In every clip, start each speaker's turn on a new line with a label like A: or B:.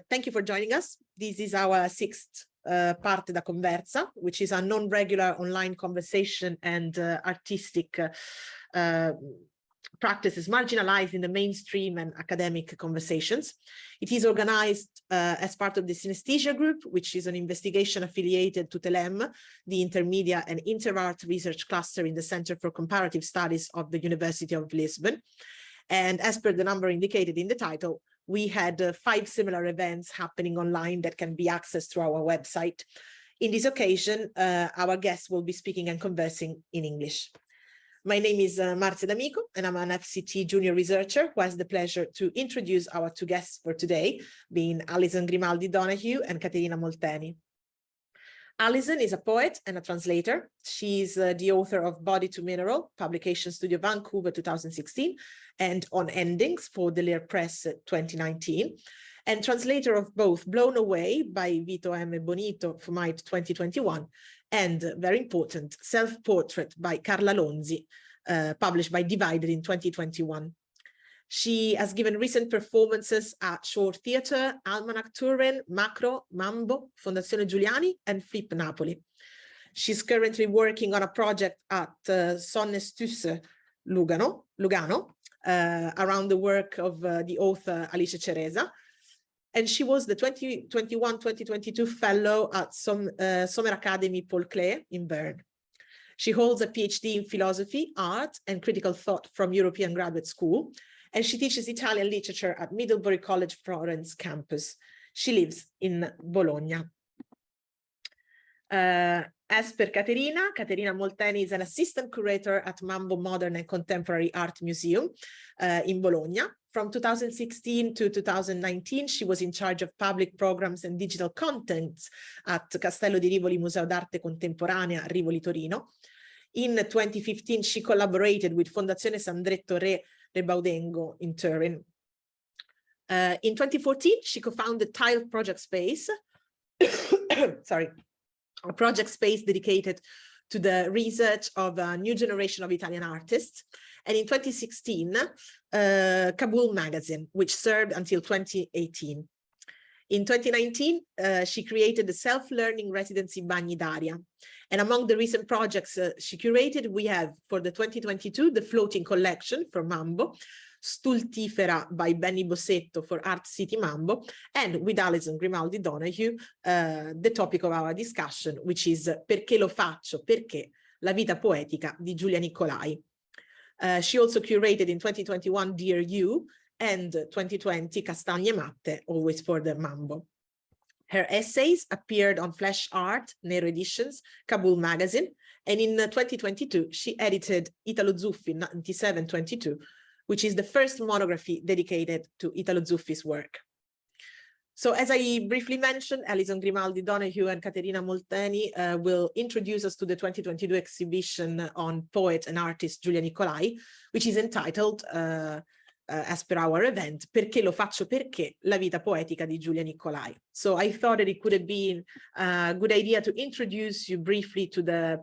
A: Thank you for joining us. This is our sixth Parte da Conversa, which is a non-regular online conversation and artistic practices marginalized in the mainstream and academic conversations. It is organized as part of the Synesthesia Group, which is an investigation affiliated to TELEM, the Intermedia and Interart Research Cluster in the Center for Comparative Studies of the University of Lisbon. And as per the number indicated in the title, we had 5 similar events happening online that can be accessed through our website. In this occasion, our guests will be speaking and conversing in English. My name is Marzia D'Amico, and I'm an FCT junior researcher who has the pleasure to introduce our 2 guests for today, being Allison Grimaldi Donahue and Caterina Moltenti. Allison is a poet and a translator. She's the author of Body to Mineral, Publication Studio Vancouver 2016, and On Endings for the Lear Press 2019, and translator of both Blown Away by Vito M. Bonito, Fumite 2021, and very important, Self-Portrait by Carla Lonzi, published by Divided in 2021. She has given recent performances at Shore Theatre, Almanac Turin, Macro, MAMbo, Fondazione Giuliani, and Flip Napoli. She's currently working on a project at Sonnestusse Lugano, around the work of the author Alice Ceresa. And she was the 2021-2022 fellow at Sommer Academy Paul Klee in Bern. She holds a PhD in philosophy, art, and critical thought from European Graduate School, and she teaches Italian literature at Middlebury College Florence campus. She lives in Bologna. As per Caterina Molteni is an assistant curator at MAMbo Modern and Contemporary Art Museum in Bologna. From 2016 to 2019, she was in charge of public programs and digital contents at Castello di Rivoli Museo d'Arte Contemporanea, Rivoli, Torino. In 2015, she collaborated with Fondazione Sandretto Re Rebaudengo in Turin. In 2014, she co-founded Tile Project Space, sorry, a project space dedicated to the research of a new generation of Italian artists. And in 2016, Kabul magazine, which served until 2018. In 2019, she created the self-learning residency Bagni d'Aria. And among the recent projects she curated, we have for the 2022, the Floating Collection for MAMbo, Stultifera by Benny Bossetto for Art City MAMbo, and with Allison Grimaldi Donahue, the topic of our discussion, which is Perché lo faccio, perché, la vita poetica di Giulia Niccolai. She also curated in 2021 Dear You and 2020 Castagne Matte, always for the MAMbo. Her essays appeared on Flash Art, Nero Editions, Kabul magazine, and in 2022 she edited Italo Zuffi 9722, which is the first monography dedicated to Italo Zuffi's work. So as I briefly mentioned, Allison Grimaldi Donahue and Caterina Molteni will introduce us to the 2022 exhibition on poet and artist Giulia Niccolai, which is entitled, as per our event, Perché lo faccio perché, la vita poetica di Giulia Niccolai. So I thought that it could have been a good idea to introduce you briefly to the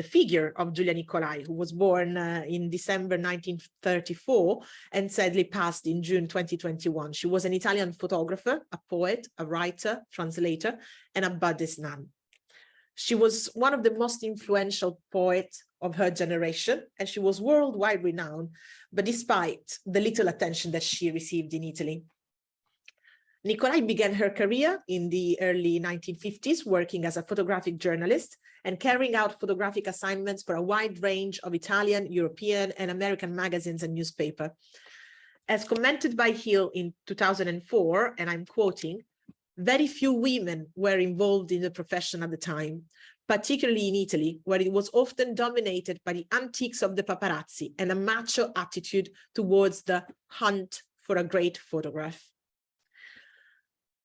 A: figure of Giulia Niccolai, who was born in December 1934 and sadly passed in June 2021. She was an Italian photographer, a poet, a writer, translator, and a Buddhist nun. She was one of the most influential poets of her generation, and she was worldwide renowned, but despite the little attention that she received in Italy. Niccolai began her career in the early 1950s, working as a photographic journalist and carrying out photographic assignments for a wide range of Italian, European, and American magazines and newspapers. As commented by Hill in 2004, and I'm quoting, "Very few women were involved in the profession at the time, particularly in Italy, where it was often dominated by the antiques of the paparazzi and a macho attitude towards the hunt for a great photograph."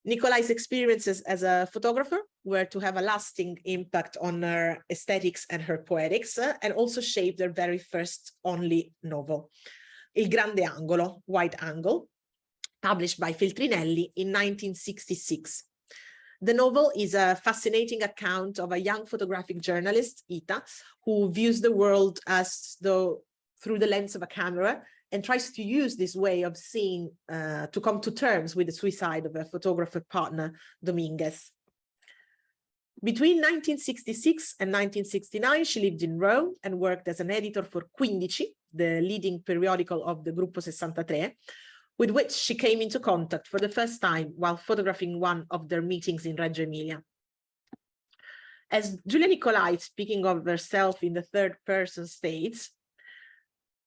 A: Niccolai's experiences as a photographer were to have a lasting impact on her aesthetics and her poetics, and also shaped their very first only novel, Il Grande Angolo, Wide Angle, published by Feltrinelli in 1966. The novel is a fascinating account of a young photographic journalist, Ita, who views the world as though through the lens of a camera and tries to use this way of seeing to come to terms with the suicide of her photographer partner, Dominguez. Between 1966 and 1969, she lived in Rome and worked as an editor for Quindici, the leading periodical of the Gruppo 63, with which she came into contact for the first time while photographing one of their meetings in Reggio Emilia. As Giulia Niccolai, speaking of herself in the third person, states,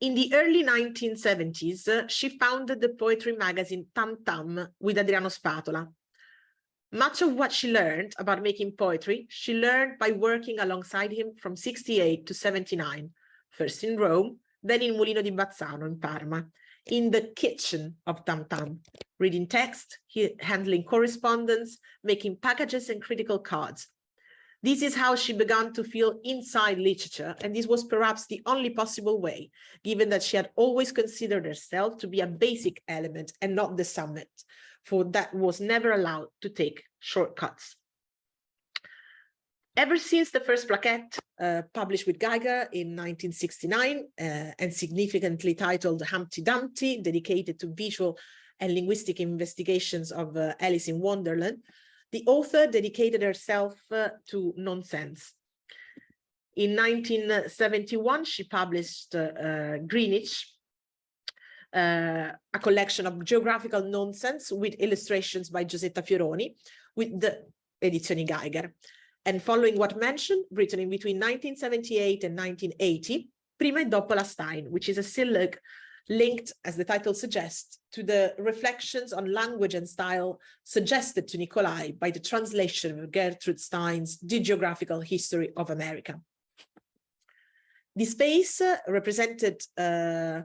A: in the early 1970s, she founded the poetry magazine Tam Tam with Adriano Spatola. Much of what she learned about making poetry, she learned by working alongside him from 68 to 79, first in Rome, then in Mulino di Bazzano in Parma, in the kitchen of Tam Tam, reading text, handling correspondence, making packages and critical cards. This is how she began to feel inside literature, and this was perhaps the only possible way, given that she had always considered herself to be a basic element and not the summit, for that was never allowed to take shortcuts. Ever since the first plaquette, published with Geiger in 1969 and significantly titled Humpty Dumpty, dedicated to visual and linguistic investigations of Alice in Wonderland, the author dedicated herself to nonsense. In 1971, she published Greenwich, a collection of geographical nonsense with illustrations by Giusetta Fioroni, with the Edizioni Geiger. And following what mentioned, written in between 1978 and 1980, Prima e dopo la Stein, which is a syllogism linked, as the title suggests, to the reflections on language and style suggested to Niccolai by the translation of Gertrude Stein's The Geographical History of America. The space represented the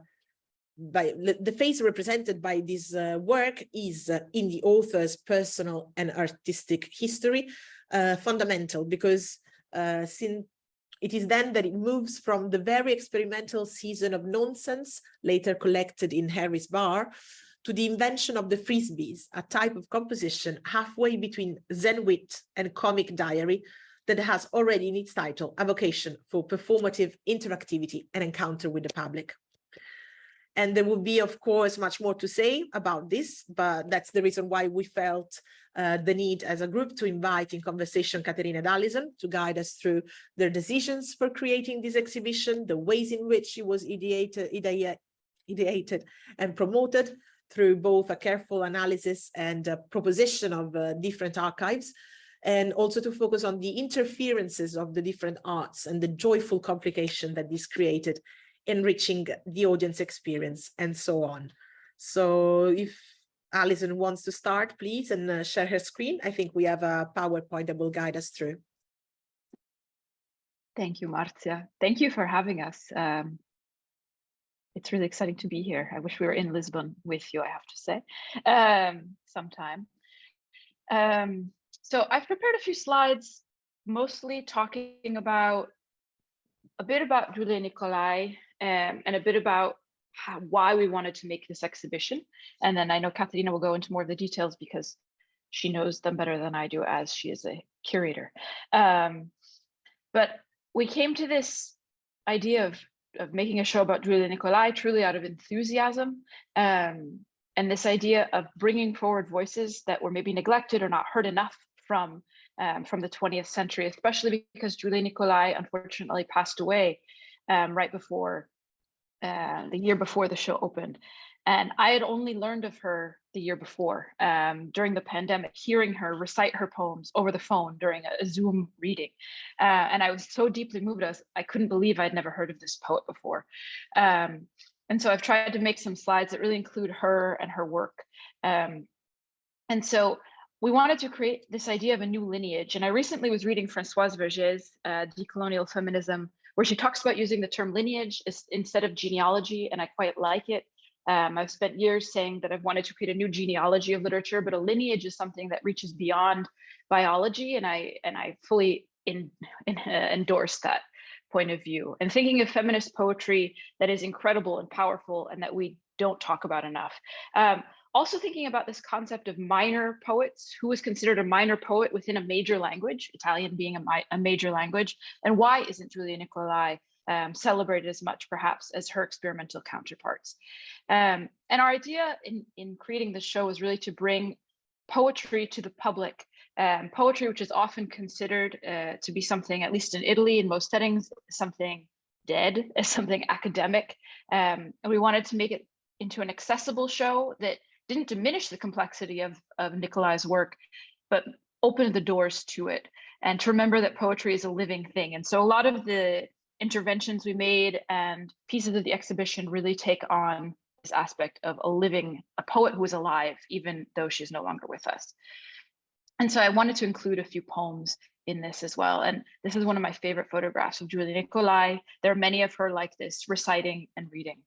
A: phase represented by this work is in the author's personal and artistic history fundamental, because since it is then that it moves from the very experimental season of nonsense, later collected in Harry's Bar, to the invention of the frisbees, a type of composition halfway between Zen wit and comic diary that has already in its title a vocation for performative interactivity and encounter with the public. And there will be, of course, much more to say about this, but that's the reason why we felt the need as a group to invite in conversation Caterina and Allison to guide us through their decisions for creating this exhibition, the ways in which it was ideated and promoted through both a careful analysis and a proposition of different archives, and also to focus on the interferences of the different arts and the joyful complication that this created, enriching the audience experience and so on. So if Allison wants to start, please, and share her screen. I think we have a PowerPoint that will guide us through.
B: Thank you, Marzia. Thank you for having us. It's really exciting to be here. I wish we were in Lisbon with you, I have to say, sometime. So I've prepared a few slides, mostly talking about a bit about Giulia Niccolai and a bit about why we wanted to make this exhibition. And then I know Caterina will go into more of the details because she knows them better than I do, as she is a curator. But we came to this idea of making a show about Giulia Niccolai truly out of enthusiasm, and this idea of bringing forward voices that were maybe neglected or not heard enough from the 20th century, especially because Giulia Niccolai unfortunately passed away right before the year before the show opened. And I had only learned of her the year before, during the pandemic, hearing her recite her poems over the phone during a Zoom reading. And I was so deeply moved, I couldn't believe I'd never heard of this poet before. And so I've tried to make some slides that really include her and her work. And so we wanted to create this idea of a new lineage. And I recently was reading Françoise Verger's Decolonial Feminism, where she talks about using the term lineage instead of genealogy, and I quite like it. I've spent years saying that I've wanted to create a new genealogy of literature, but a lineage is something that reaches beyond biology, and I fully endorse that point of view. And thinking of feminist poetry that is incredible and powerful and that we don't talk about enough. Also thinking about this concept of minor poets, who is considered a minor poet within a major language, Italian being a major language, and why isn't Giulia Niccolai celebrated as much perhaps as her experimental counterparts. And our idea in creating this show was really to bring poetry to the public. Poetry, which is often considered to be something, at least in Italy, in most settings, something dead, as something academic. And we wanted to make it into an accessible show that didn't diminish the complexity of Niccolai's work, but opened the doors to it. And to remember that poetry is a living thing. And so a lot of the interventions we made and pieces of the exhibition really take on this aspect of a poet who is alive, even though she's no longer with us. And so I wanted to include a few poems in this as well. And this is one of my favorite photographs of Giulia Niccolai. There are many of her like this, reciting and reading.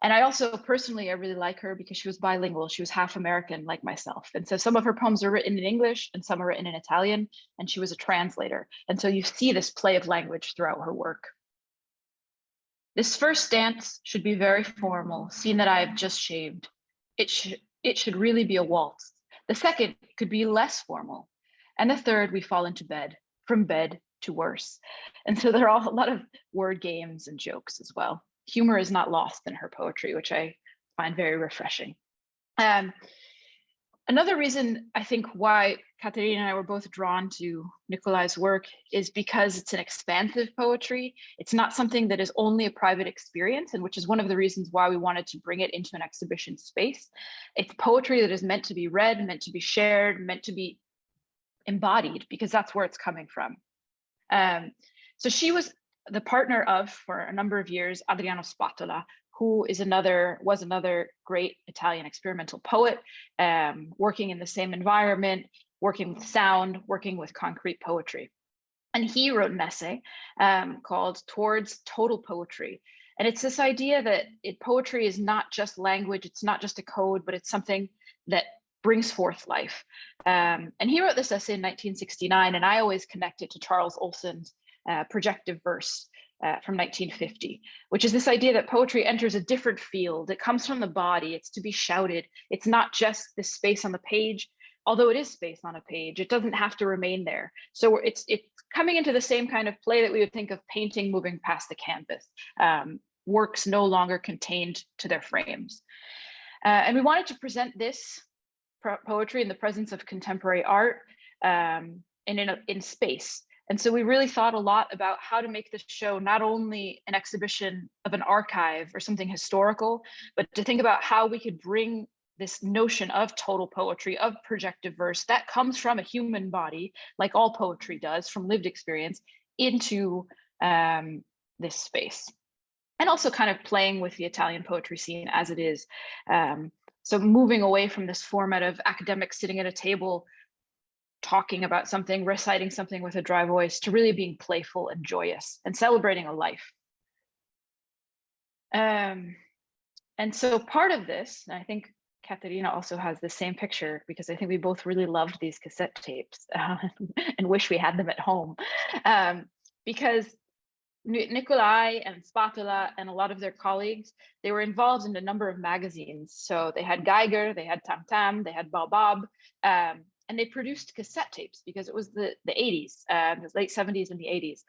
B: And I also personally, I really like her because she was bilingual. She was half American like myself. And so some of her poems are written in English and some are written in Italian, and she was a translator. And so you see this play of language throughout her work. This first dance should be very formal, seeing that I have just shaved. It should really be a waltz. The second could be less formal. And the third, we fall into bed, from bed to worse. And so there are a lot of word games and jokes as well. Humor is not lost in her poetry, which I find very refreshing. Another reason I think why Caterina and I were both drawn to Niccolai's work is because it's an expansive poetry. It's not something that is only a private experience, and which is one of the reasons why we wanted to bring it into an exhibition space. It's poetry that is meant to be read, meant to be shared, meant to be embodied, because that's where it's coming from. So she was the partner of, for a number of years, Adriano Spatola, who was another great Italian experimental poet, working in the same environment, working with sound, working with concrete poetry. And he wrote an essay called Towards Total Poetry. And it's this idea that poetry is not just language, it's not just a code, but it's something that brings forth life. And he wrote this essay in 1969, and I always connect it to Charles Olson's projective verse from 1950, which is this idea that poetry enters a different field. It comes from the body, it's to be shouted. It's not just this space on the page, although it is space on a page. It doesn't have to remain there. So it's coming into the same kind of play that we would think of painting moving past the canvas, works no longer contained to their frames. And we wanted to present this poetry in the presence of contemporary art and in space. And so we really thought a lot about how to make this show not only an exhibition of an archive or something historical, but to think about how we could bring this notion of total poetry, of projective verse that comes from a human body, like all poetry does, from lived experience, into this space. And also kind of playing with the Italian poetry scene as it is. So moving away from this format of academics sitting at a table, talking about something, reciting something with a dry voice, to really being playful and joyous and celebrating a life. And so part of this, and I think Caterina also has the same picture, because I think we both really loved these cassette tapes and wish we had them at home, because Niccolai and Spatola and a lot of their colleagues, they were involved in a number of magazines. So they had Geiger, they had Tam Tam, they had Baobab, and they produced cassette tapes because it was the 80s, the late 70s and the 80s.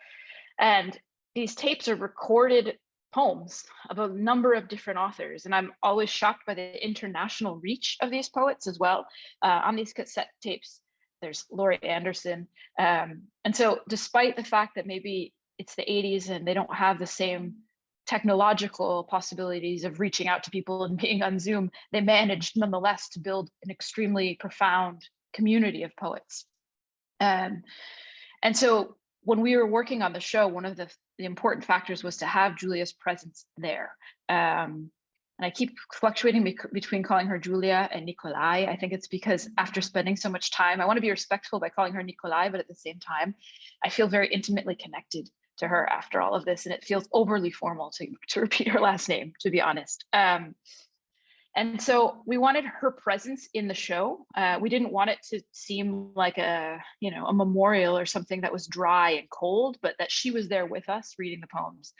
B: And these tapes are recorded poems of a number of different authors. And I'm always shocked by the international reach of these poets as well. On these cassette tapes, there's Laurie Anderson. And so despite the fact that maybe it's the 80s and they don't have the same technological possibilities of reaching out to people and being on Zoom, they managed nonetheless to build an extremely profound community of poets. And so when we were working on the show, one of the important factors was to have Giulia's presence there. And I keep fluctuating between calling her Giulia and Niccolai. I think it's because after spending so much time, I want to be respectful by calling her Niccolai, but at the same time, I feel very intimately connected to her after all of this, and it feels overly formal to repeat her last name, to be honest. And so we wanted her presence in the show. We didn't want it to seem like a memorial or something that was dry and cold, but that she was there with us reading the poems.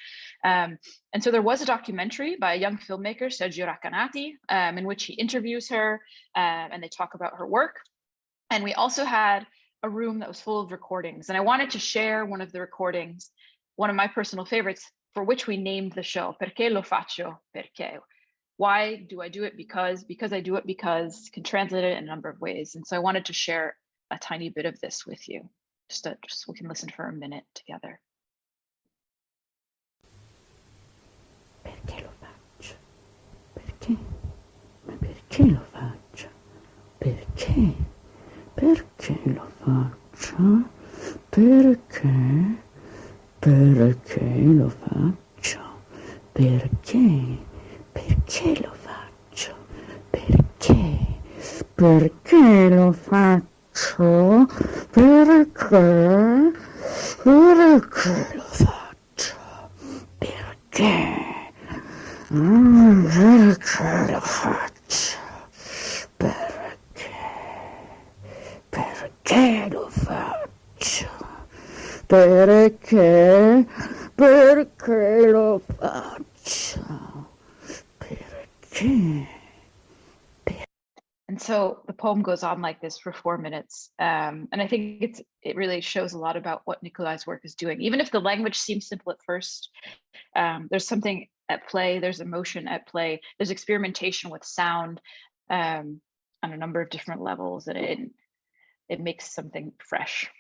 B: And so there was a documentary by a young filmmaker, Sergio Raccanati, in which he interviews her and they talk about her work. And we also had a room that was full of recordings. And I wanted to share one of the recordings one of my personal favorites, for which we named the show, Perché lo faccio, perché. Why do I do it? Because I do it because, can translate it in a number of ways. And so I wanted to share a tiny bit of this with you, just we can listen for a minute together.
C: Perché lo faccio? Perché? Ma perché lo faccio? Perché? Perché lo faccio? Perché? Perché lo faccio? Perché? Perché lo faccio? Perché? Perché lo faccio? Perché? Perché lo faccio? Perché? Perché lo faccio? Perché? Perché lo faccio? Perché? Perché lo faccio? Perché?
B: And so the poem goes on like this for 4 minutes. And I think it really shows a lot about what Niccolai's work is doing. Even if the language seems simple at first, there's something at play, there's emotion at play, there's experimentation with sound on a number of different levels, and it makes something fresh.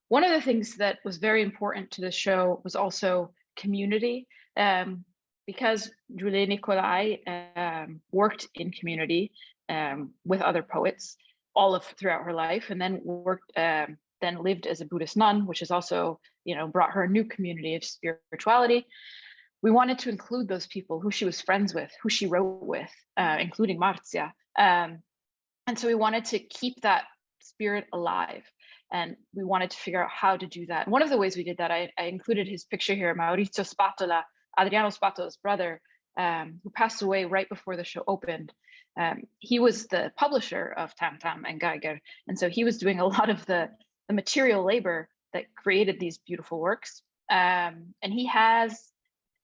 B: One of the things that was very important to the show was also community, because Giulia Niccolai worked in community with other poets throughout her life, and then then lived as a Buddhist nun, which has also, brought her a new community of spirituality. We wanted to include those people who she was friends with, who she wrote with, including Marzia. And so we wanted to keep that spirit alive. And we wanted to figure out how to do that. One of the ways we did that, I included his picture here, Maurizio Spatola, Adriano Spatola's brother, who passed away right before the show opened. He was the publisher of Tam Tam and Geiger. And so he was doing a lot of the material labor that created these beautiful works. And he had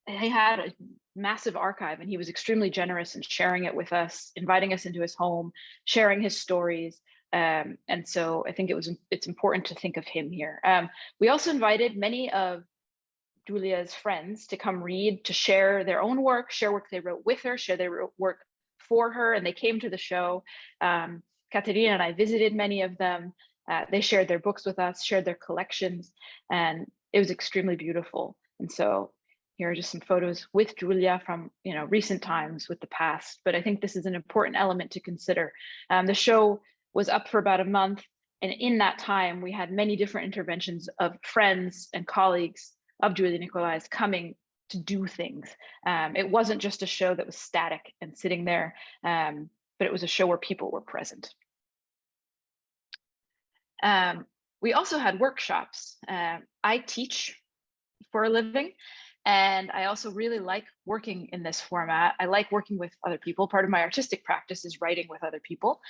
B: a massive archive, and he was extremely generous in sharing it with us, inviting us into his home, sharing his stories. And so I think it's important to think of him here. We also invited many of Giulia's friends to come read, to share their own work, share work they wrote with her, share their work for her, and they came to the show. Caterina and I visited many of them. They shared their books with us, shared their collections, and it was extremely beautiful. And so here are just some photos with Giulia from recent times, with the past. But I think this is an important element to consider. The show was up for about a month, and in that time we had many different interventions of friends and colleagues of Giulia Niccolai's coming to do things. It wasn't just a show that was static and sitting there, but it was a show where people were present. We also had workshops. I teach for a living, and I also really like working in this format. I like working with other people. Part of my artistic practice is writing with other people.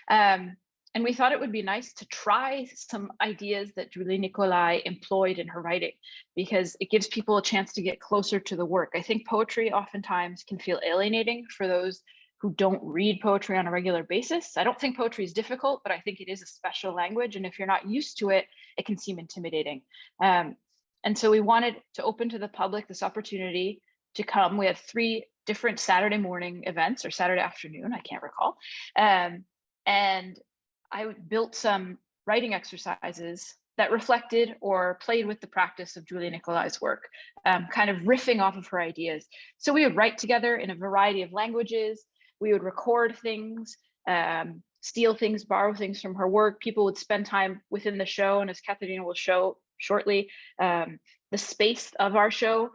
B: And we thought it would be nice to try some ideas that Giulia Niccolai employed in her writing, because it gives people a chance to get closer to the work. I think poetry oftentimes can feel alienating for those who don't read poetry on a regular basis. I don't think poetry is difficult, but I think it is a special language. And if you're not used to it, it can seem intimidating. And so we wanted to open to the public this opportunity to come. We had 3 different Saturday morning events, or Saturday afternoon, I can't recall. And I built some writing exercises that reflected or played with the practice of Giulia Niccolai's work, kind of riffing off of her ideas. So we would write together in a variety of languages. We would record things, steal things, borrow things from her work. People would spend time within the show, and as Caterina will show shortly, the space of our show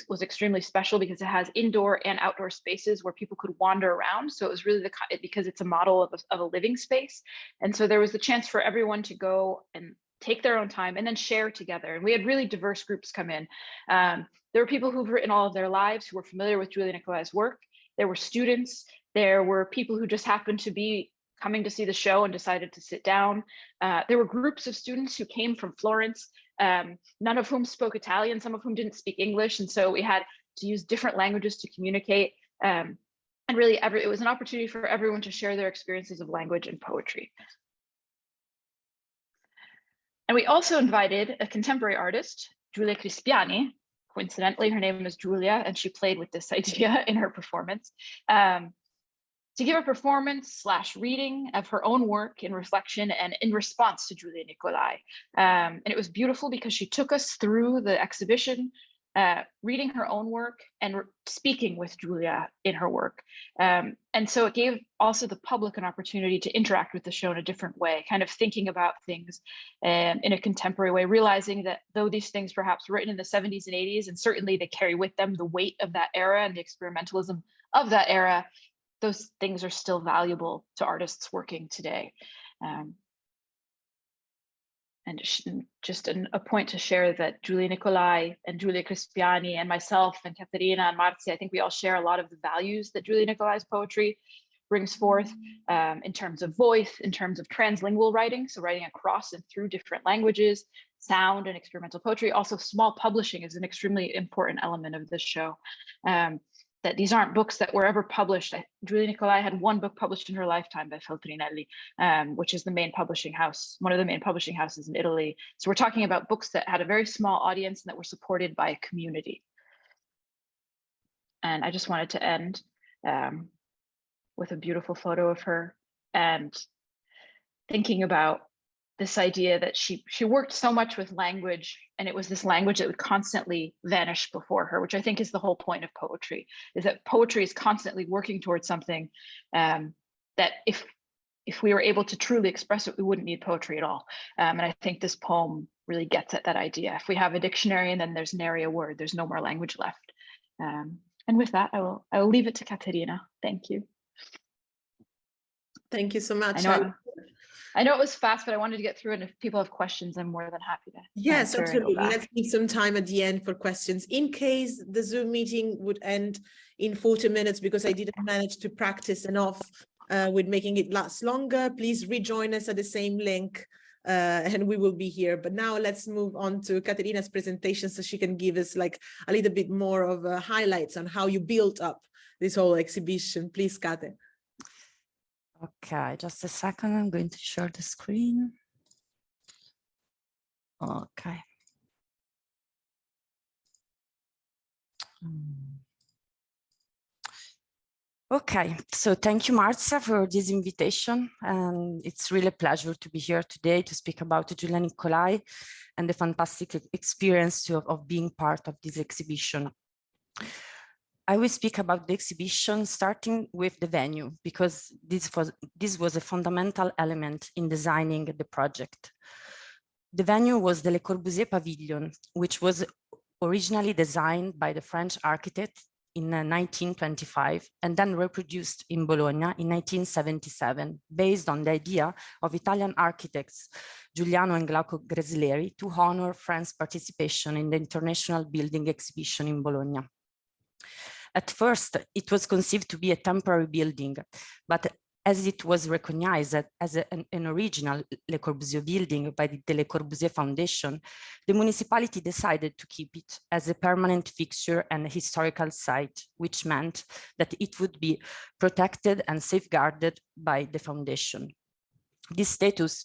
B: was extremely special because it has indoor and outdoor spaces where people could wander around. So it was really because it's a model of a living space. And so there was the chance for everyone to go and take their own time and then share together. And we had really diverse groups come in. There were people who've written all of their lives who were familiar with Giulia Niccolai's work. There were students. There were people who just happened to be coming to see the show and decided to sit down. There were groups of students who came from Florence, none of whom spoke Italian, some of whom didn't speak English. And so we had to use different languages to communicate. And really, it was an opportunity for everyone to share their experiences of language and poetry. And we also invited a contemporary artist Giulia Crispiani. Coincidentally, her name is Giulia, and she played with this idea in her performance. To give a performance / reading of her own work in reflection and in response to Giulia Niccolai. And it was beautiful because she took us through the exhibition, reading her own work and speaking with Giulia in her work. And so it gave also the public an opportunity to interact with the show in a different way, kind of thinking about things in a contemporary way, realizing that though these things perhaps written in the 70s and 80s, and certainly they carry with them the weight of that era and the experimentalism of that era, those things are still valuable to artists working today. And just a point to share that Giulia Niccolai and Giulia Crispiani and myself and Caterina and Marzi, I think we all share a lot of the values that Giulia Niccolai's poetry brings forth in terms of voice, in terms of translingual writing, so writing across and through different languages, sound and experimental poetry. Also, small publishing is an extremely important element of this show. That these aren't books that were ever published. Giulia Niccolai had one book published in her lifetime by Feltrinelli, which is the main publishing house, one of the main publishing houses in Italy. So we're talking about books that had a very small audience and that were supported by a community. And I just wanted to end with a beautiful photo of her and thinking about this idea that she worked so much with language, and it was this language that would constantly vanish before her, which I think is the whole point of poetry, is that poetry is constantly working towards something that if we were able to truly express it, we wouldn't need poetry at all. And I think this poem really gets at that idea. If we have a dictionary and then there's nary a word, there's no more language left. And with that, I will leave it to Caterina. Thank you.
A: Thank you so much.
B: I know it was fast, but I wanted to get through it. And if people have questions, I'm more than happy to.
A: Yes, absolutely. Let's leave some time at the end for questions. In case the Zoom meeting would end in 40 minutes because I didn't manage to practice enough with making it last longer, please rejoin us at the same link and we will be here. But now let's move on to Caterina's presentation so she can give us like a little bit more of highlights on how you built up this whole exhibition. Please, Kate.
C: Okay, just a second. I'm going to share the screen. Okay. Okay, so thank you, Marzia, for this invitation. It's really a pleasure to be here today to speak about Giulia Niccolai and the fantastic experience of being part of this exhibition. I will speak about the exhibition starting with the venue, because this was a fundamental element in designing the project. The venue was the Le Corbusier Pavilion, which was originally designed by the French architect in 1925 and then reproduced in Bologna in 1977, based on the idea of Italian architects Giuliano and Glauco Gresleri to honor France's participation in the International Building Exhibition in Bologna. At first, it was conceived to be a temporary building, but as it was recognized as an original Le Corbusier building by the Le Corbusier Foundation, the municipality decided to keep it as a permanent fixture and a historical site, which meant that it would be protected and safeguarded by the foundation. This status,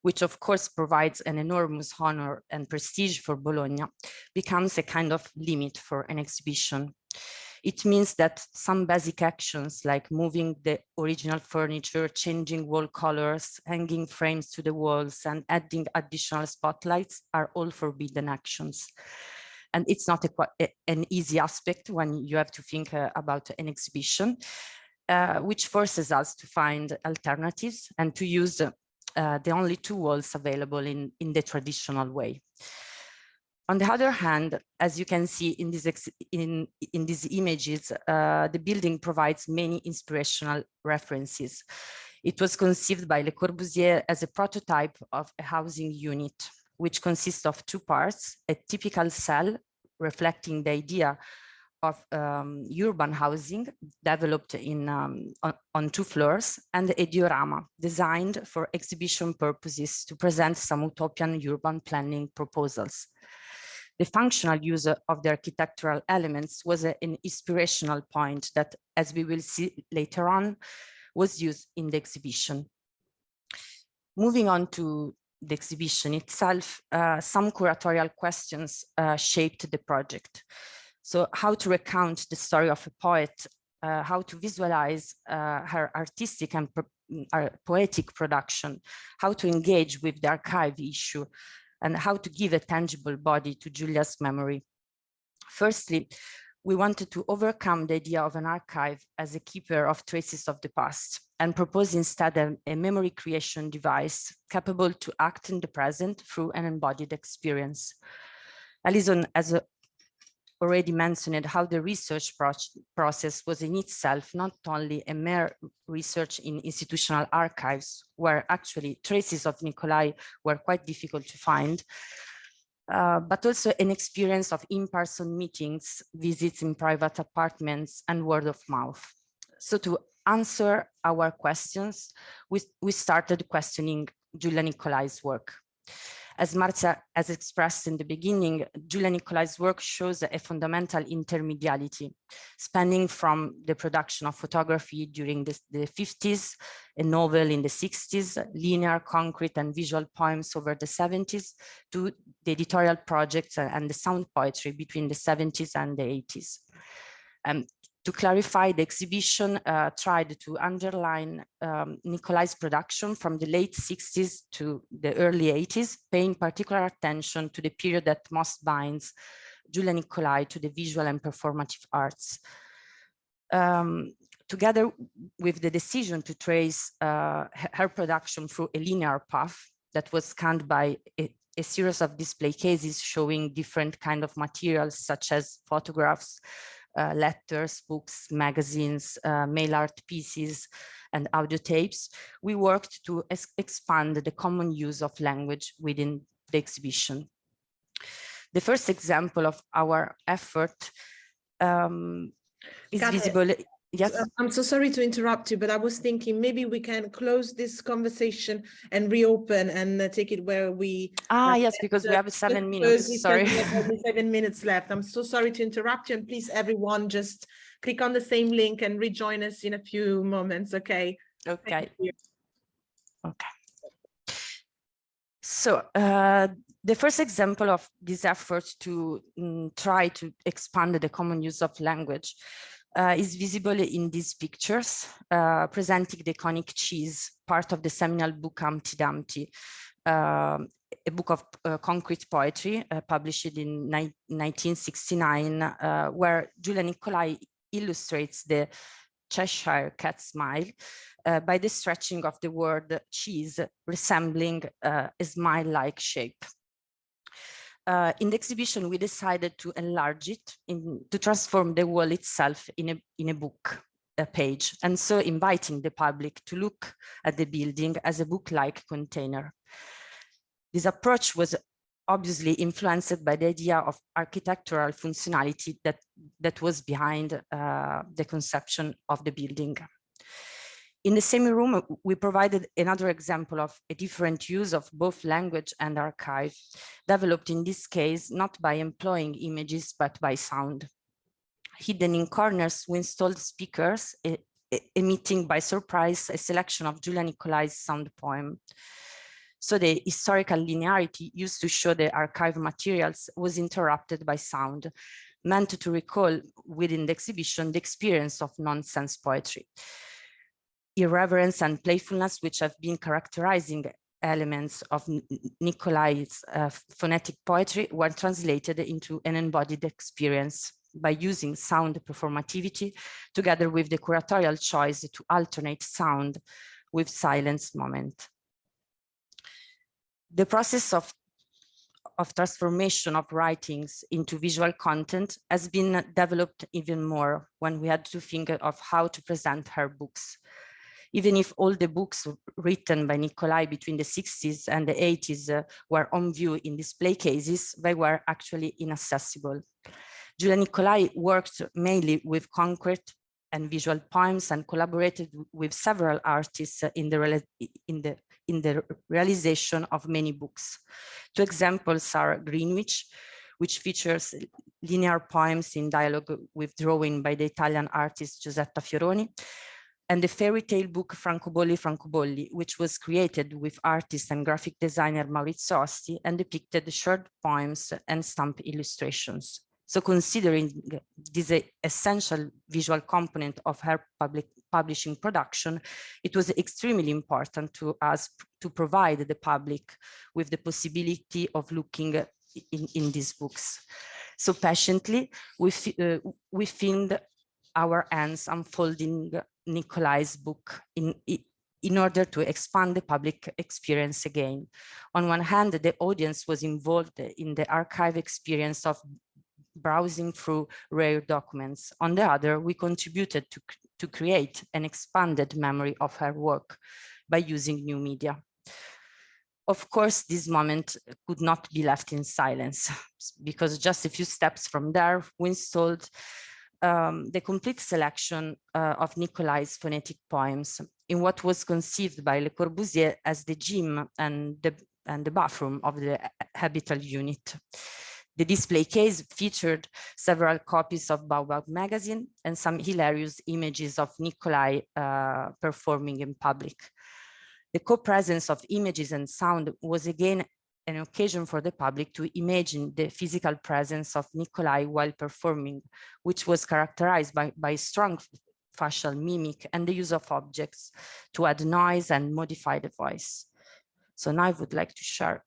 C: which of course provides an enormous honor and prestige for Bologna, becomes a kind of limit for an exhibition. It means that some basic actions like moving the original furniture, changing wall colors, hanging frames to the walls, and adding additional spotlights are all forbidden actions. And it's not an easy aspect when you have to think about an exhibition, which forces us to find alternatives and to use the only two walls available in the traditional way. On the other hand, as you can see in these images, the building provides many inspirational references. It was conceived by Le Corbusier as a prototype of a housing unit, which consists of two parts: a typical cell reflecting the idea of urban housing developed on 2 floors, and a diorama designed for exhibition purposes to present some utopian urban planning proposals. The functional use of the architectural elements was an inspirational point that, as we will see later on, was used in the exhibition. Moving on to the exhibition itself, some curatorial questions shaped the project. So how to recount the story of a poet, how to visualize her artistic and poetic production, how to engage with the archive issue, and how to give a tangible body to Giulia's memory. Firstly, we wanted to overcome the idea of an archive as a keeper of traces of the past and propose instead a memory creation device capable to act in the present through an embodied experience. Allison has already mentioned how the research process was in itself not only a mere research in institutional archives, where actually traces of Niccolai were quite difficult to find, but also an experience of in-person meetings, visits in private apartments, and word of mouth. So to answer our questions, we started questioning Giulia Niccolai's work. As Marzia has expressed in the beginning, Giulia Niccolai's work shows a fundamental intermediality, spanning from the production of photography during the 50s, a novel in the 60s, linear, concrete, and visual poems over the 70s, to the editorial projects and the sound poetry between the 70s and the 80s. To clarify, the exhibition tried to underline Niccolai's production from the late 60s to the early 80s, paying particular attention to the period that most binds Giulia Niccolai to the visual and performative arts. Together with the decision to trace her production through a linear path that was scanned by a series of display cases showing different kinds of materials, such as photographs, letters, books, magazines, mail art pieces, and audio tapes, we worked to expand the common use of language within the exhibition. The first example of our effort is visible. Yes.
A: I'm so sorry to interrupt you, but I was thinking maybe we can close this conversation and reopen and take it where we.
C: Yes, because we have 7 minutes. Sorry.
A: We have only 7 minutes left. I'm so sorry to interrupt you, and please, everyone, just click on the same link and rejoin us in a few moments. Okay.
C: Okay. Okay. So the first example of this effort to try to expand the common use of language is visible in these pictures, presenting the conic cheese, part of the seminal book Humpty Dumpty, a book of concrete poetry published in 1969, where Giulia Niccolai illustrates the Cheshire cat smile by the stretching of the word cheese, resembling a smile-like shape. In the exhibition, we decided to enlarge it, to transform the wall itself in a book, a page, and so inviting the public to look at the building as a book-like container. This approach was obviously influenced by the idea of architectural functionality that was behind the conception of the building. In the same room, we provided another example of a different use of both language and archive, developed in this case not by employing images, but by sound. Hidden in corners, we installed speakers, emitting by surprise a selection of Giulia Niccolai's sound poem. So the historical linearity used to show the archive materials was interrupted by sound, meant to recall within the exhibition the experience of nonsense poetry. Irreverence and playfulness, which have been characterizing elements of Niccolai's phonetic poetry, were translated into an embodied experience by using sound performativity together with the curatorial choice to alternate sound with silence moment. The process of transformation of writings into visual content has been developed even more when we had to think of how to present her books. Even if all the books written by Niccolai between the 60s and the 80s were on view in display cases, they were actually inaccessible. Giulia Niccolai worked mainly with concrete and visual poems and collaborated with several artists in the realization of many books. Two examples are Greenwich, which features linear poems in dialogue with drawing by the Italian artist Giuseppa Fioroni, and the fairy tale book Francobolli, which was created with artist and graphic designer Maurizio Osti and depicted short poems and stamp illustrations. So considering this essential visual component of her publishing production, it was extremely important to us to provide the public with the possibility of looking in these books. So patiently, we filmed our hands unfolding Niccolai's book in order to expand the public experience again. On one hand, the audience was involved in the archive experience of browsing through rare documents. On the other, we contributed to create an expanded memory of her work by using new media. Of course, this moment could not be left in silence, because just a few steps from there, we installed the complete selection of Niccolai's phonetic poems in what was conceived by Le Corbusier as the gym and the bathroom of the habitable unit. The display case featured several copies of Baobab magazine and some hilarious images of Niccolai performing in public. The co-presence of images and sound was again an occasion for the public to imagine the physical presence of Niccolai while performing, which was characterized by strong facial mimic and the use of objects to add noise and modify the voice. So now I would like to share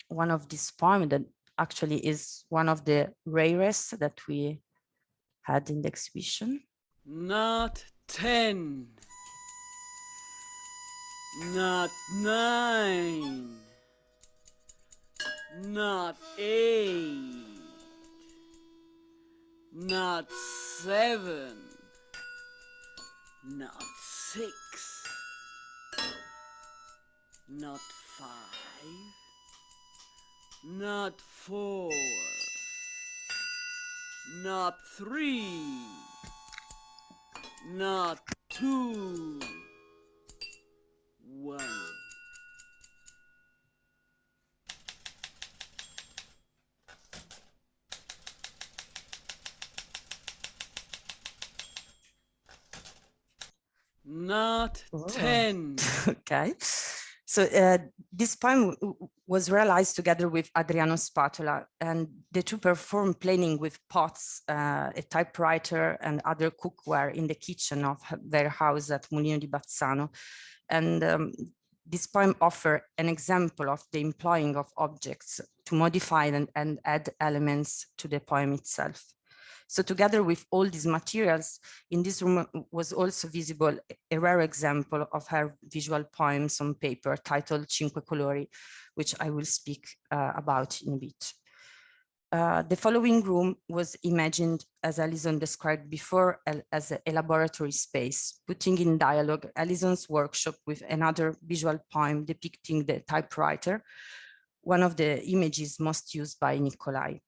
C: one of these poems that actually is one of the rarest that we had in the exhibition.
D: Not 10, not 9, not 8, not 7, not 6, not 5, not 4, not 3, not 2, 1. Not 10.
C: Okay. So this poem was realized together with Adriano Spatola, and the two performed playing with pots, a typewriter and other cookware in the kitchen of their house at Mulino di Bazzano. And this poem offers an example of the employing of objects to modify and add elements to the poem itself. So together with all these materials, in this room was also visible a rare example of her visual poems on paper titled Cinque Colori, which I will speak about in a bit. The following room was imagined, as Allison described before, as a laboratory space, putting in dialogue Allison's workshop with another visual poem depicting the typewriter, one of the images most used by Niccolai.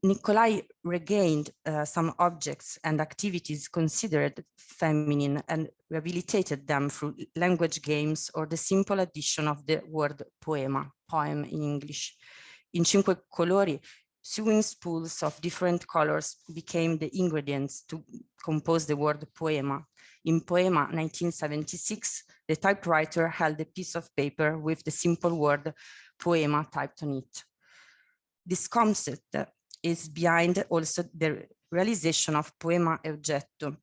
C: Niccolai regained some objects and activities considered feminine and rehabilitated them through language games or the simple addition of the word poema, poem in English. In Cinque Colori, sewing spools of different colors became the ingredients to compose the word poema. In Poema 1976, the typewriter held a piece of paper with the simple word poema typed on it. This concept is behind also the realization of Poema e Oggetto,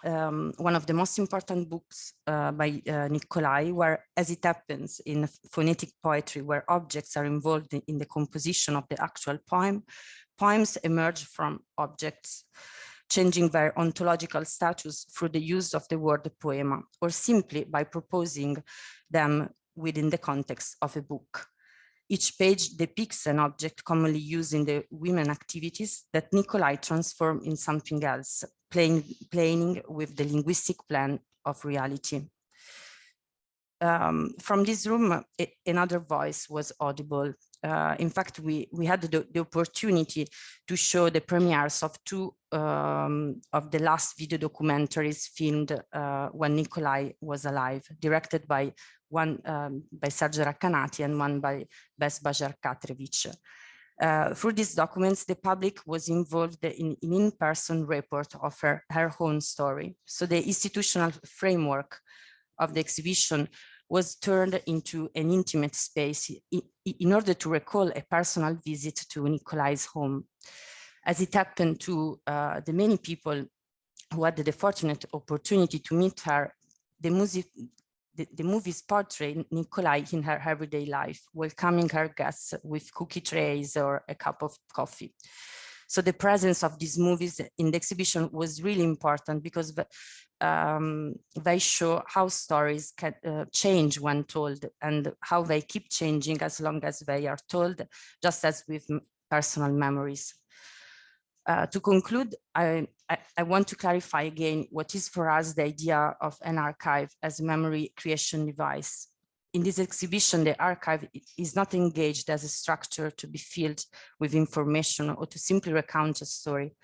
C: one of the most important books by Niccolai, where, as it happens in phonetic poetry, where objects are involved in the composition of the actual poem, poems emerge from objects, changing their ontological status through the use of the word poema, or simply by proposing them within the context of a book. Each page depicts an object commonly used in the women activities that Niccolai transformed in something else, playing with the linguistic plan of reality. From this room, another voice was audible. In fact, we had the opportunity to show the premieres of two of the last video documentaries filmed when Niccolai was alive, directed by one by Sergio Raccanati and one by Bes Bajar Katrevic. Through these documents, the public was involved in in-person report of her own story. So the institutional framework of the exhibition was turned into an intimate space in order to recall a personal visit to Niccolai's home. As it happened to the many people who had the fortunate opportunity to meet her, the movies portray Niccolai in her everyday life, welcoming her guests with cookie trays or a cup of coffee. So the presence of these movies in the exhibition was really important because they show how stories can change when told and how they keep changing as long as they are told, just as with personal memories. To conclude, I want to clarify again what is for us the idea of an archive as a memory creation device. In this exhibition, the archive is not engaged as a structure to be filled with information or to simply recount a story.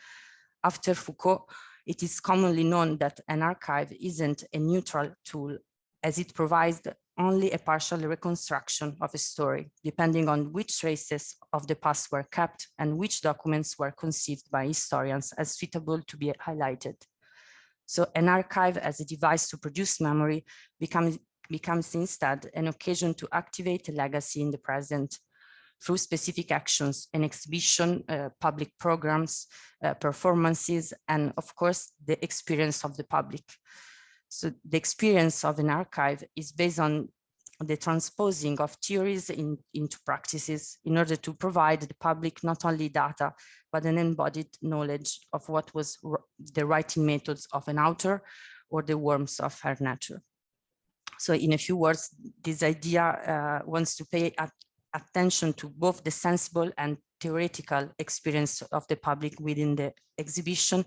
C: After Foucault, it is commonly known that an archive isn't a neutral tool, as it provides only a partial reconstruction of a story, depending on which traces of the past were kept and which documents were conceived by historians as suitable to be highlighted. So an archive as a device to produce memory becomes instead an occasion to activate a legacy in the present through specific actions, an exhibition, public programs, performances, and of course, the experience of the public. So the experience of an archive is based on the transposing of theories into practices in order to provide the public not only data, but an embodied knowledge of what was the writing methods of an author or the warmth of her nature. So in a few words, this idea wants to pay attention to both the sensible and theoretical experience of the public within the exhibition,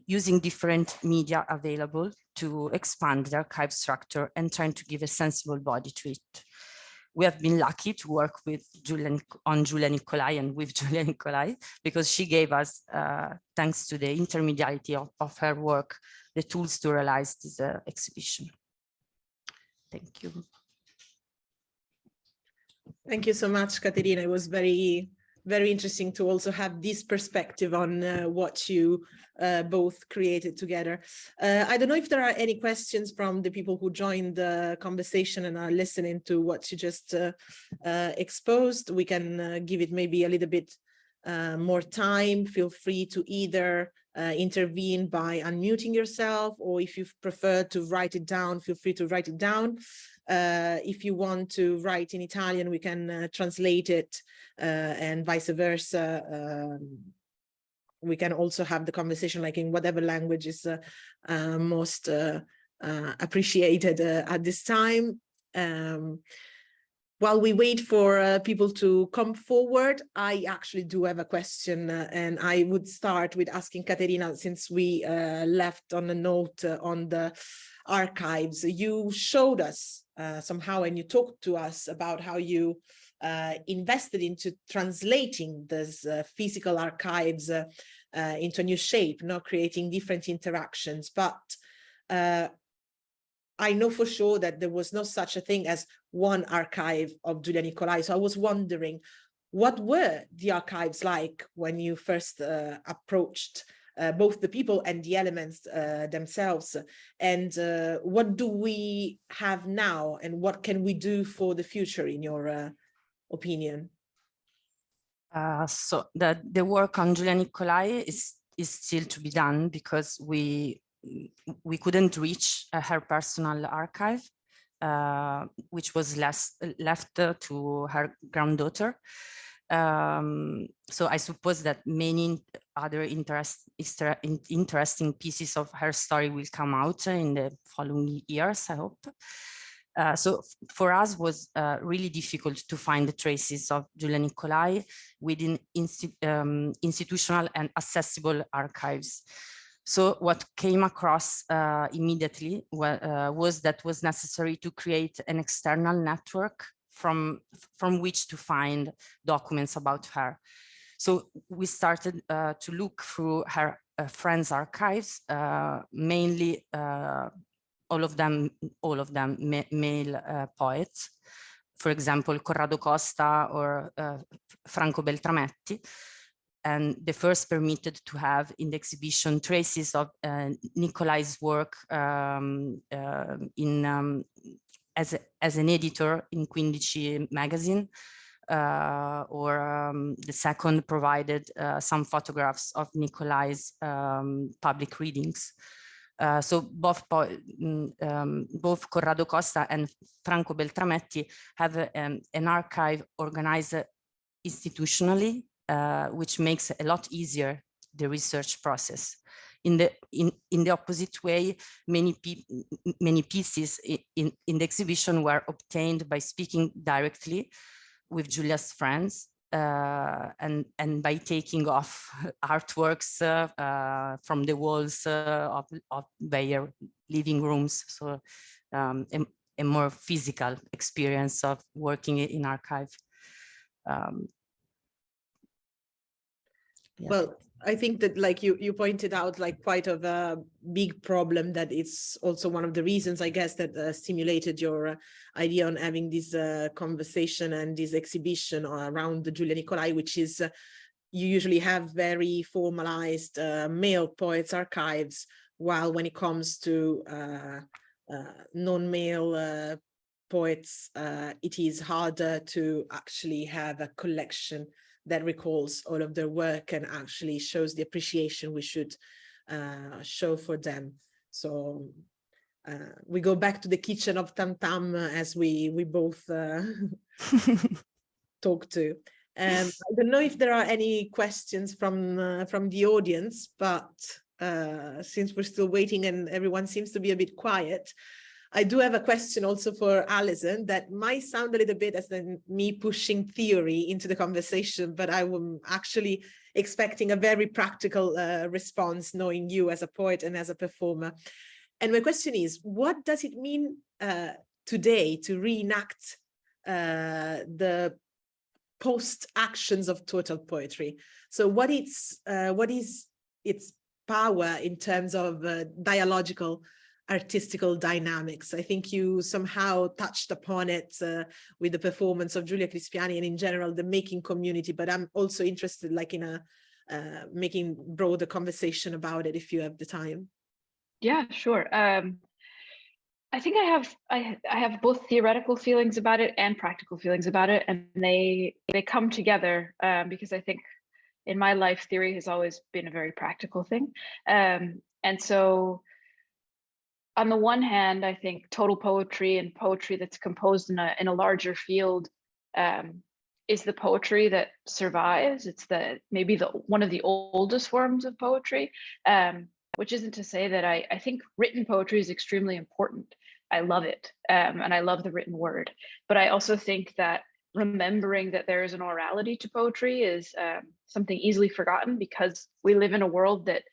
C: using different media available to expand the archive structure and trying to give a sensible body to it. We have been lucky to work with Giulia Niccolai and with Giulia Niccolai because she gave us, thanks to the intermediarity of her work, the tools to realize this exhibition. Thank you.
A: Thank you so much, Caterina. It was very interesting to also have this perspective on what you both created together. I don't know if there are any questions from the people who joined the conversation and are listening to what you just exposed. We can give it maybe a little bit more time. Feel free to either intervene by unmuting yourself, or if you prefer to write it down, feel free to write it down. If you want to write in Italian, we can translate it, and vice versa. We can also have the conversation like in whatever language is most appreciated at this time. While we wait for people to come forward, I actually do have a question, and I would start with asking Caterina, since we left on a note on the archives. You showed us somehow, and you talked to us about how you invested into translating these physical archives into a new shape, not creating different interactions. But I know for sure that there was no such a thing as one archive of Giulia Niccolai. So I was wondering, what were the archives like when you first approached both the people and the elements themselves? And what do we have now, and what can we do for the future, in your opinion?
C: So the work on Giulia Niccolai is still to be done because we couldn't reach her personal archive, which was left to her granddaughter. So I suppose that many other interesting pieces of her story will come out in the following years, I hope. So for us was really difficult to find the traces of Giulia Niccolai within institutional and accessible archives. So what came across immediately was that it was necessary to create an external network from which to find documents about her. So we started to look through her friends' archives, mainly all of them male poets for example, Corrado Costa or Franco Beltrametti. And the first permitted to have in the exhibition traces of Niccolai's work as an editor in Quindici magazine, or the second provided some photographs of Niccolai's public readings. So both Corrado Costa and Franco Beltrametti have an archive organized institutionally, which makes a lot easier the research process. In the opposite way, many pieces in the exhibition were obtained by speaking directly with Giulia's friends and by taking off artworks from the walls of their living rooms. So a more physical experience of working in archive.
A: Yeah. Well, I think that, like you pointed out, like quite of a big problem that it's also one of the reasons, I guess, that stimulated your idea on having this conversation and this exhibition around the Giulia Niccolai, which is you usually have very formalized male poets archives, while when it comes to non-male poets, it is harder to actually have a collection that recalls all of their work and actually shows the appreciation we should show for them. So we go back to the kitchen of Tam Tam as we both talk to. I don't know if there are any questions from the audience, but since we're still waiting and everyone seems to be a bit quiet, I do have a question also for Allison that might sound a little bit as me pushing theory into the conversation, but I am actually expecting a very practical response, knowing you as a poet and as a performer. And my question is, what does it mean today to reenact the post actions of total poetry? So what is its power in terms of dialogical artistical dynamics? I think you somehow touched upon it with the performance of Giulia Crispiani and in general the making community, but I'm also interested like in a making broader conversation about it if you have the time.
B: Yeah, sure. I think I have both theoretical feelings about it and practical feelings about it, and they come together because I think in my life theory has always been a very practical thing, and so on the one hand, I think total poetry and poetry that's composed in a larger field is the poetry that survives. It's maybe one of the oldest forms of poetry, which isn't to say that I think written poetry is extremely important. I love it, and I love the written word. But I also think that remembering that there is an orality to poetry is something easily forgotten, because we live in a world that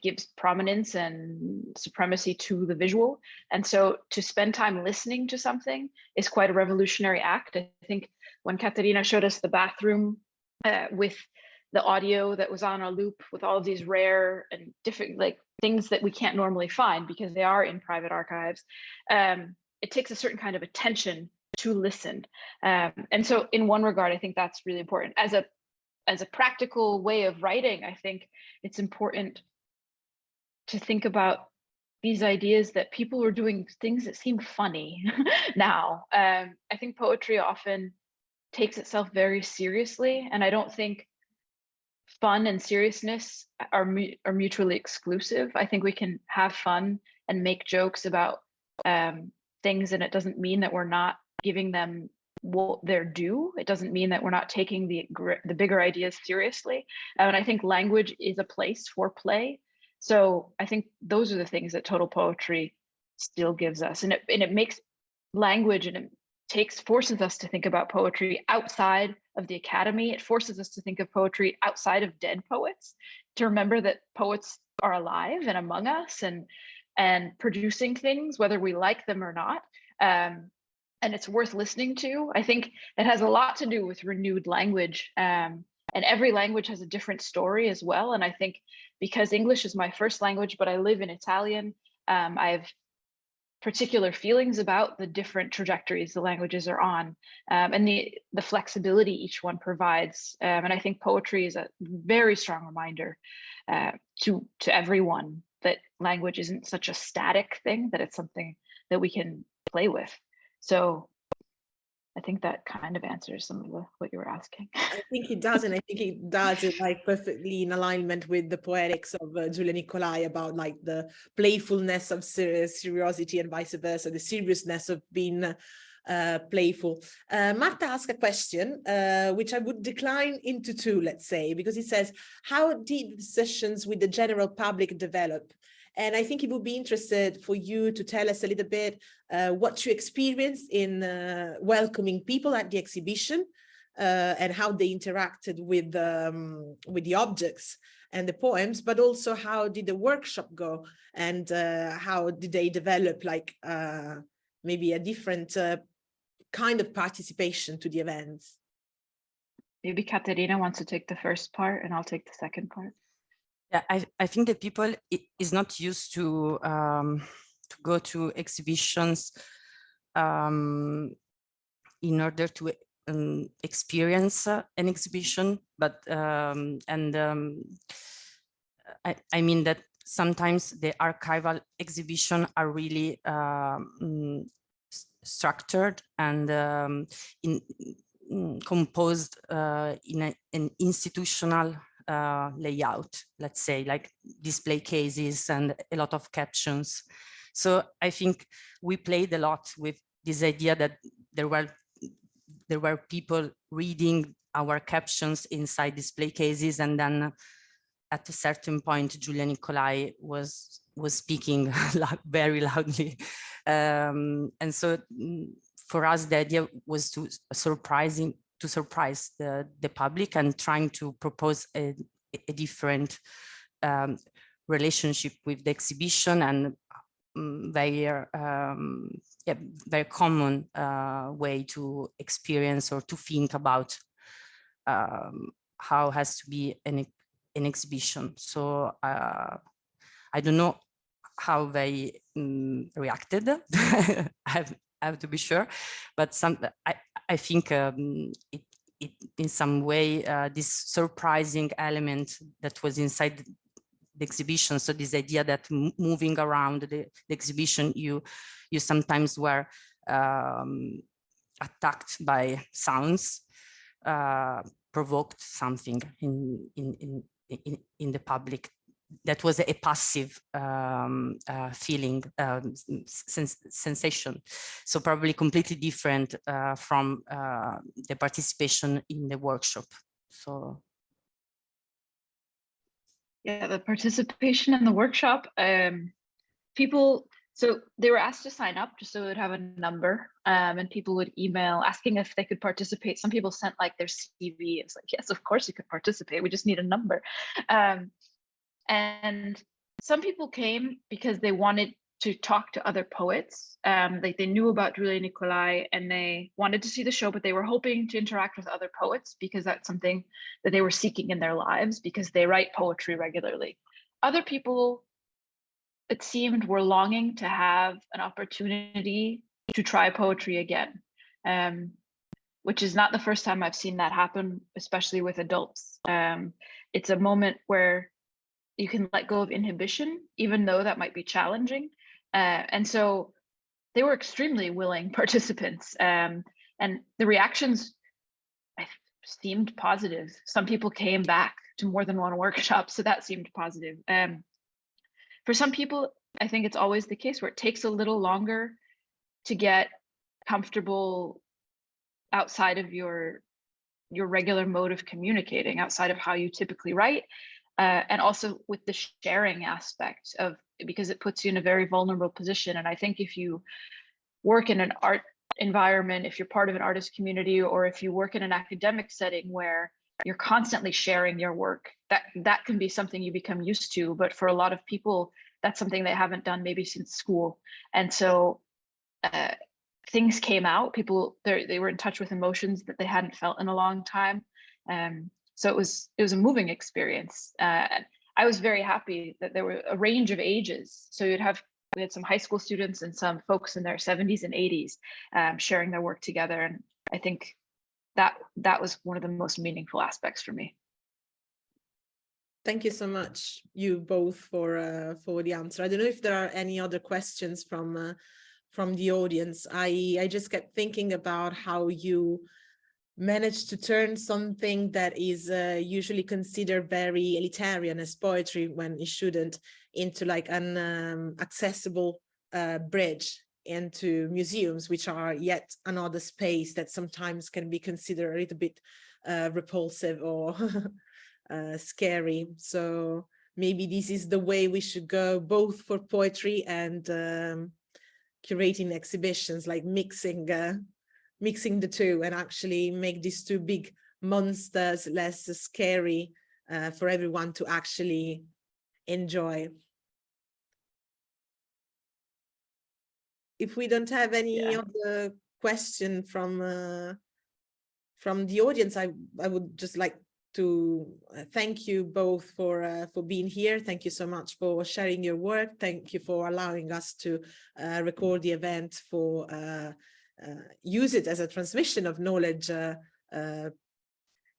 B: gives prominence and supremacy to the visual. And so to spend time listening to something is quite a revolutionary act. I think when Caterina showed us the bathroom with the audio that was on a loop with all of these rare and different like things that we can't normally find because they are in private archives, it takes a certain kind of attention to listen. And so in one regard, I think that's really important. As a practical way of writing, I think it's important to think about these ideas that people are doing things that seem funny now. I think poetry often takes itself very seriously, and I don't think fun and seriousness are mutually exclusive. I think we can have fun and make jokes about things, and it doesn't mean that we're not giving them what they're due. It doesn't mean that we're not taking the bigger ideas seriously. And I think language is a place for play. So I think those are the things that total poetry still gives us, and it makes language, and it forces us to think about poetry outside of the academy. It forces us to think of poetry outside of dead poets, to remember that poets are alive and among us and producing things, whether we like them or not. And it's worth listening to. I think it has a lot to do with renewed language. And every language has a different story as well. And I think because English is my first language, but I live in Italian, I've particular feelings about the different trajectories the languages are on, and the flexibility each one provides. And I think poetry is a very strong reminder to everyone that language isn't such a static thing, that it's something that we can play with. So I think that kind of answers some of what you were asking.
A: I think it does, and I think it does it like perfectly in alignment with the poetics of Giulia Niccolai about like the playfulness of seriosity and vice versa, the seriousness of being playful. Marta asked a question, which I would decline into two, let's say, because it says, how did the sessions with the general public develop? And I think it would be interested for you to tell us a little bit what you experienced in welcoming people at the exhibition and how they interacted with the objects and the poems, but also how did the workshop go, and how did they develop like maybe a different kind of participation to the events?
B: Maybe Caterina wants to take the first part and I'll take the second part.
C: Yeah, I think that people is not used to go to exhibitions in order to experience an exhibition, but I mean that sometimes the archival exhibition are really structured and composed in an institutional layout, let's say, like display cases and a lot of captions. So I think we played a lot with this idea that there were people reading our captions inside display cases, and then at a certain point Giulia Niccolai was speaking very loudly, and so for us the idea was to surprise the public and trying to propose a different relationship with the exhibition, and very common way to experience or to think about how has to be an exhibition. So I don't know how they reacted. I have to be sure, but I think it in some way this surprising element that was inside the exhibition. So this idea that moving around the exhibition, you sometimes were attacked by sounds, provoked something in the public. That was a passive feeling, sensation. So probably completely different from the participation in the workshop. So.
B: Yeah, the participation in the workshop, people, so they were asked to sign up just so they would have a number, and people would email asking if they could participate. Some people sent like their CV. It's like, yes, of course you could participate. We just need a number. And some people came because they wanted to talk to other poets. Like they knew about Giulia Niccolai and they wanted to see the show, but they were hoping to interact with other poets because that's something that they were seeking in their lives because they write poetry regularly. Other people, it seemed, were longing to have an opportunity to try poetry again, which is not the first time I've seen that happen, especially with adults. It's a moment where you can let go of inhibition, even though that might be challenging. And so they were extremely willing participants. And the reactions seemed positive. Some people came back to more than one workshop, so that seemed positive. For some people, I think it's always the case where it takes a little longer to get comfortable outside of your regular mode of communicating, outside of how you typically write. And also with the sharing aspect of, because it puts you in a very vulnerable position. And I think if you work in an art environment, if you're part of an artist community, or if you work in an academic setting where you're constantly sharing your work, that can be something you become used to. But for a lot of people, that's something they haven't done maybe since school. And so things came out, people, they were in touch with emotions that they hadn't felt in a long time. So it was a moving experience. I was very happy that there were a range of ages. So you'd have we had some high school students and some folks in their 70s and 80s sharing their work together. And I think that was one of the most meaningful aspects for me.
A: Thank you so much, you both, for the answer. I don't know if there are any other questions from the audience. I just kept thinking about how you managed to turn something that is usually considered very elitarian as poetry when it shouldn't, into like an accessible bridge into museums, which are yet another space that sometimes can be considered a little bit repulsive or scary. So maybe this is the way we should go, both for poetry and curating exhibitions, like mixing the two, and actually make these two big monsters less scary for everyone to actually enjoy. If we don't have any other question from the audience, I would just like to thank you both for being here. Thank you so much for sharing your work. Thank you for allowing us to record the event, for use it as a transmission of knowledge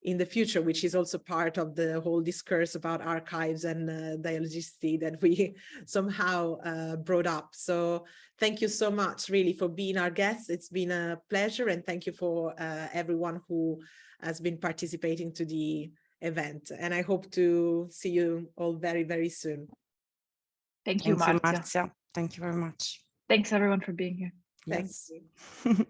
A: in the future, which is also part of the whole discourse about archives and dialogicity that we somehow brought up. So thank you so much, really, for being our guests. It's been a pleasure, and thank you for everyone who has been participating to the event. And I hope to see you all very, very soon.
B: Thank you, Marzia.
C: Thank you very much.
B: Thanks everyone for being here.
C: Yes.
A: Thank you.